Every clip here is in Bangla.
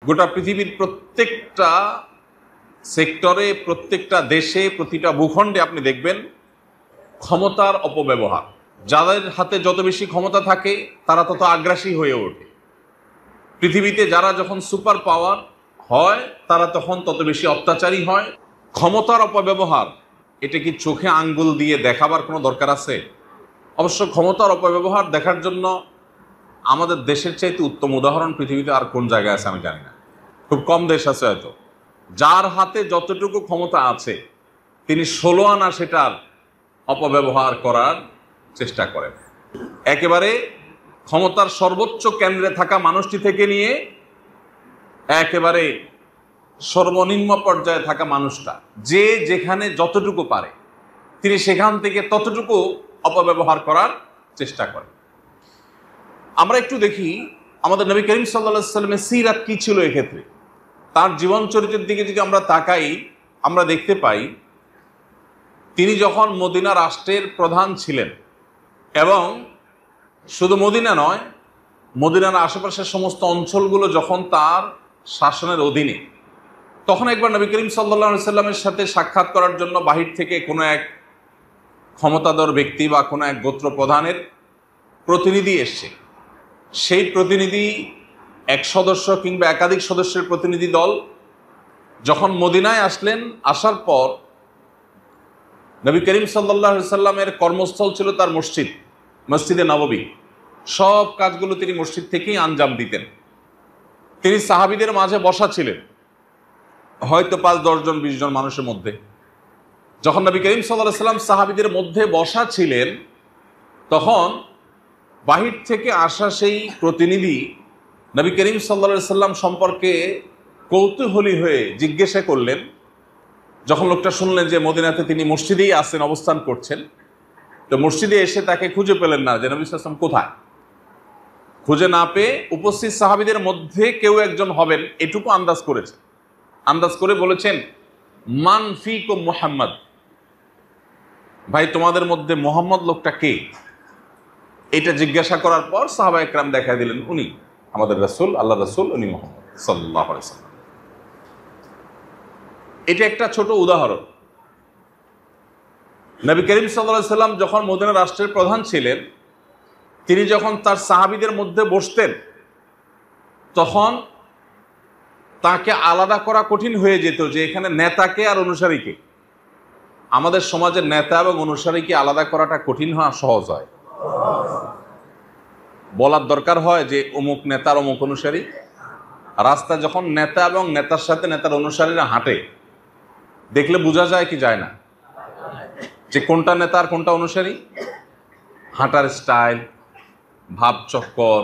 গোটা পৃথিবীর প্রত্যেকটা সেক্টরে, প্রত্যেকটা দেশে, প্রতিটা ভূখণ্ডে আপনি দেখবেন ক্ষমতার অপব্যবহার। যাদের হাতে যত বেশি ক্ষমতা থাকে তারা তত আগ্রাসী হয়ে ওঠে। পৃথিবীতে যারা যখন সুপার পাওয়ার হয় তারা তখন তত বেশি অত্যাচারী হয়। ক্ষমতার অপব্যবহার এটা কি চোখে আঙ্গুল দিয়ে দেখাবার কোনো দরকার আছে? অবশ্য ক্ষমতার অপব্যবহার দেখার জন্য আমাদের দেশের চাইতে উত্তম উদাহরণ পৃথিবীতে আর কোন জায়গায় আছে আমি জানি না। খুব কম দেশ আছে হয়তো যার হাতে যতটুকু ক্ষমতা আছে তিনি 16 আনা সেটার অপব্যবহার করার চেষ্টা করেন। একেবারে ক্ষমতার সর্বোচ্চ কেন্দ্রে থাকা মানুষটি থেকে নিয়ে একেবারে সর্বনিম্ন পর্যায়ে থাকা মানুষটা, যে যেখানে যতটুকু পারে তিনি সেখান থেকে ততটুকু অপব্যবহার করার চেষ্টা করেন। আমরা একটু দেখি আমাদের নবী করিম সাল্লাল্লাহু আলাইহি ওয়াসাল্লামের সিরাত কি ছিল। এক্ষেত্রে তার জীবন চরিত্রের দিকে যদি আমরা তাকাই, আমরা দেখতে পাই তিনি যখন মদিনা রাষ্ট্রের প্রধান ছিলেন, এবং শুধু মদিনা নয়, মদিনার আশেপাশের সমস্ত অঞ্চলগুলো যখন তার শাসনের অধীনে, তখন একবার নবী করিম সাল্লাল্লাহু আলাইহি ওয়াসাল্লামের সাথে সাক্ষাৎ করার জন্য বাহির থেকে কোনো এক ক্ষমতাধর ব্যক্তি বা কোনো এক গোত্র প্রধানের প্রতিনিধি এসছে। সেই প্রতিনিধি এক সদস্য কিংবা একাধিক সদস্যের প্রতিনিধি দল যখন মদিনায় আসলেন, আসার পর নবী করিম সাল্লাল্লাহু আলাইহি ওয়াসাল্লামের কর্মস্থল ছিল তার মসজিদ, মসজিদে নববী। সব কাজগুলো তিনি মসজিদ থেকেই আঞ্জাম দিতেন। তিনি সাহাবীদের মাঝে বসা ছিলেন, হয়তো 5-10 জন 20 জন মানুষের মধ্যে। যখন নবী করিম সাল্লাল্লাহু আলাইহি ওয়াসাল্লাম সাহাবীদের মধ্যে বসা ছিলেন, তখন বাহির থেকে আসা সেই প্রতিনিধি নবী করিম সাল্লাল্লাহু আলাইহি ওয়াসাল্লাম সম্পর্কে কৌতূহলী হয়ে জিজ্ঞাসা করলেন। যখন লোকটা শুনলেন যে মদিনাতে তিনি মসজিদেই আছেন, অবস্থান করছেন, তো মসজিদে এসে তাকে খুঁজে পেলেন না যে নবী সাল্লাল্লাহু আলাইহি ওয়াসাল্লাম কোথায়। খুঁজে না পেয়ে উপস্থিত সাহাবীদের মধ্যে কেউ একজন হবেন এটুকু আন্দাজ করেছেন। আন্দাজ করে বলেছেন, মান ফিকুম মুহাম্মদ, ভাই তোমাদের মধ্যে মুহাম্মদ লোকটা কে? এটা জিজ্ঞাসা করার পর সাহাবা একরাম দেখায় দিলেন, উনি আমাদের রাসূল, আল্লাহ রাসূল, উনি মুহাম্মদ সাল্লাল্লাহু আলাইহি ওয়াসাল্লাম। এটা একটা ছোট উদাহরণ। নবী করিম সাল্লাল্লাহু আলাইহি ওয়াসাল্লাম যখন মদিনা রাষ্ট্রের প্রধান ছিলেন, তিনি যখন তার সাহাবীদের মধ্যে বসতেন, তখন তাকে আলাদা করা কঠিন হয়ে যেত যে এখানে নেতাকে আর অনুসারীকে। আমাদের সমাজের নেতা এবং অনুসারীকে আলাদা করাটা কঠিন হয়, সহজ হয়? বলার দরকার হয় যে অমুক নেতার অমুক অনুসারী। রাস্তা যখন নেতা এবং নেতার সাথে নেতার অনুসারীরা হাঁটে, দেখলে বোঝা যায় কি যায় না যে কোনটা নেতা আর কোনটা অনুসারী? হাঁটার স্টাইল, ভাবচক্কর,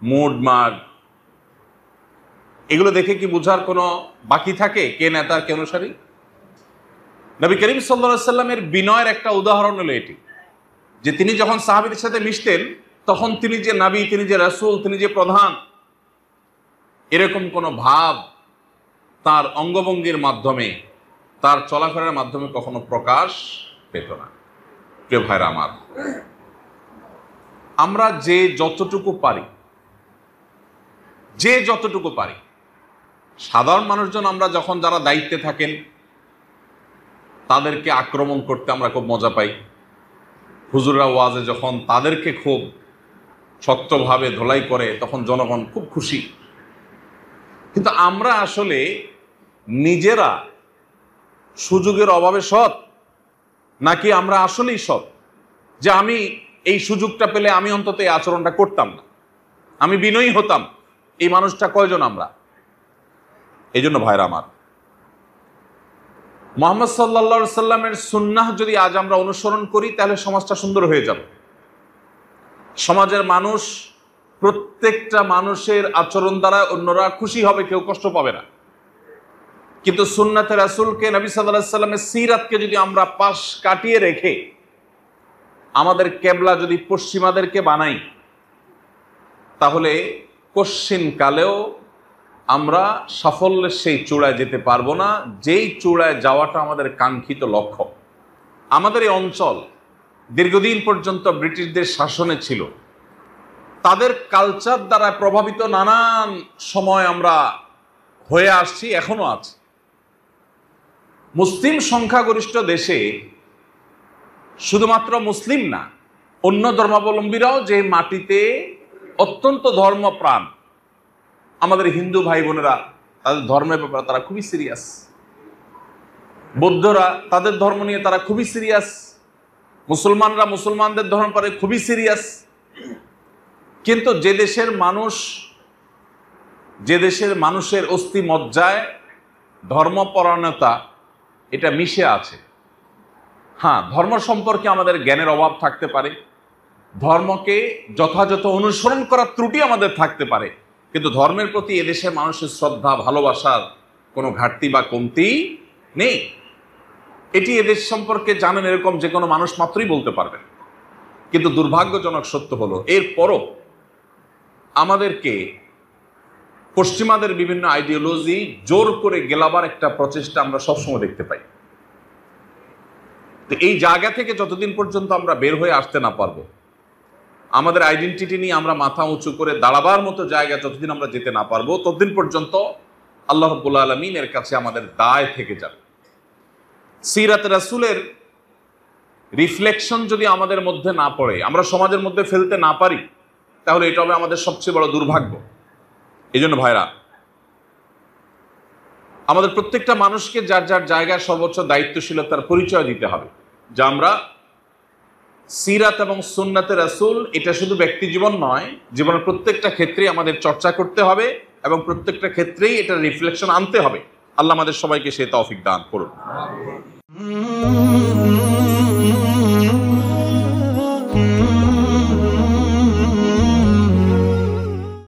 মুড মাড, এগুলো দেখে কি বোঝার কোনো বাকি থাকে কে নেতা কে অনুসারী? নবী করিম সাল্লাল্লাহু আলাইহি ওয়াসাল্লামের বিনয়ের একটা উদাহরণ হলো এটি, যে তিনি যখন সাহাবীদের সাথে মিশতেন, তখন তিনি যে নবী, তিনি যে রাসূল, তিনি যে প্রধান, এরকম কোনো ভাব তার অঙ্গভঙ্গির মাধ্যমে, তার চলাফেরার মাধ্যমে কখনো প্রকাশ পেত না। প্রিয় ভাইরা আমার, আমরা যে যতটুকু পারি, সাধারণ মানুষজন আমরা যখন যারা দায়িত্বে থাকেন তাদেরকে আক্রমণ করতে আমরা খুব মজা পাই। হুজুররা ওয়াজে যখন তাদেরকে খুব শক্তভাবে ধোলাই করে, তখন জনগণ খুব খুশি। কিন্তু আমরা আসলে নিজেরা সুযোগের অভাবে সৎ, নাকি আমরা আসলেই সৎ যে আমি এই সুযোগটা পেলে আমি অন্তত এই আচরণটা করতাম না, আমি বিনয়ী হতাম? এই মানুষটা কয়জন আমরা? এই জন্য ভাইরা আমার, মুহাম্মদ সাল্লাল্লাহু আলাইহি সাল্লামের সুন্নাহ যদি আজ আমরা অনুসরণ করি, তাহলে সমাজটা সুন্দর হয়ে যাবে। সমাজের মানুষ, প্রত্যেকটা মানুষের আচরণ দ্বারা অন্যরা খুশি হবে, কেউ কষ্ট পাবে না। কিন্তু সুন্নাতে রাসূলকে, নবী সাল্লাল্লাহু আলাইহি সাল্লামের সিরাতকে যদি আমরা পাশ কাটিয়ে রেখে আমাদের কেবলা যদি পশ্চিমাদেরকে বানাই, তাহলে কশ্চিন কালেও আমরা সাফল্যের সেই চূড়ায় যেতে পারবো না, যেই চূড়ায় যাওয়াটা আমাদের কাঙ্ক্ষিত লক্ষ্য। আমাদের এই অঞ্চল দীর্ঘদিন পর্যন্ত ব্রিটিশদের শাসনে ছিল। তাদের কালচার দ্বারা প্রভাবিত নানান সময় আমরা হয়ে আসছি, এখনো আছে। মুসলিম সংখ্যাগরিষ্ঠ দেশে শুধুমাত্র মুসলিম না, অন্য ধর্মাবলম্বীরাও যে মাটিতে অত্যন্ত ধর্মপ্রাণ, আমাদের হিন্দু ভাই বোনেরা তাদের ধর্মের ব্যাপারে তারা খুবই সিরিয়াস, বৌদ্ধরা তাদের ধর্ম নিয়ে তারা খুবই সিরিয়াস, মুসলমানরা মুসলমানদের ধর্ম পরে খুবই সিরিয়াস। কিন্তু যে দেশের মানুষের অস্থি মজ্জায় ধর্মপরায়ণতা এটা মিশে আছে। হ্যাঁ, ধর্ম সম্পর্কে আমাদের জ্ঞানের অভাব থাকতে পারে, ধর্মকে যথাযথ অনুসরণ করার ত্রুটি আমাদের থাকতে পারে, কিন্তু ধর্মের প্রতি এদেশের মানুষের শ্রদ্ধা ভালোবাসার কোনো ঘাটতি বা কমতি নেই। এটি এদেশ সম্পর্কে জানেন এরকম যে কোনো মানুষ মাত্রই বলতে পারবেন। কিন্তু দুর্ভাগ্যজনক সত্য হলো এরপরও আমাদেরকে পশ্চিমাদের বিভিন্ন আইডিওলজি জোর করে গেলাবার একটা প্রচেষ্টা আমরা সবসময় দেখতে পাই। তো এই জায়গা থেকে যতদিন পর্যন্ত আমরা বের হয়ে আসতে না পারবো, আমাদের আইডেন্টিটি নিয়ে আমরা মাথা উঁচু করে দাঁড়াবার মতো জায়গা যতদিন আমরা যেতে না পারবো, ততদিন পর্যন্ত আল্লাহ রাব্বুল আলামিনের কাছে আমাদের দায় থেকে যাবে। সিরাত রাসূলের রিফ্লেকশন যদি আমাদের মধ্যে না পড়ে, আমরা সমাজের মধ্যে ফেলতে না পারি, তাহলে এটা হবে আমাদের সবচেয়ে বড় দুর্ভাগ্য। এই জন্য ভাইরা, আমাদের প্রত্যেকটা মানুষকে যার যার জায়গায় সর্বোচ্চ দায়িত্বশীলতার পরিচয় দিতে হবে, যা আমরা সিরাত এবং সুন্নাতে রাসূল এটা শুধু ব্যক্তি জীবন নয়, জীবনের প্রত্যেকটা ক্ষেত্রেই আমাদের চর্চা করতে হবে এবং প্রত্যেকটা ক্ষেত্রেই এটা রিফ্লেকশন আনতে হবে। আল্লাহ আমাদের সবাইকে সে তৌফিক দান করুন।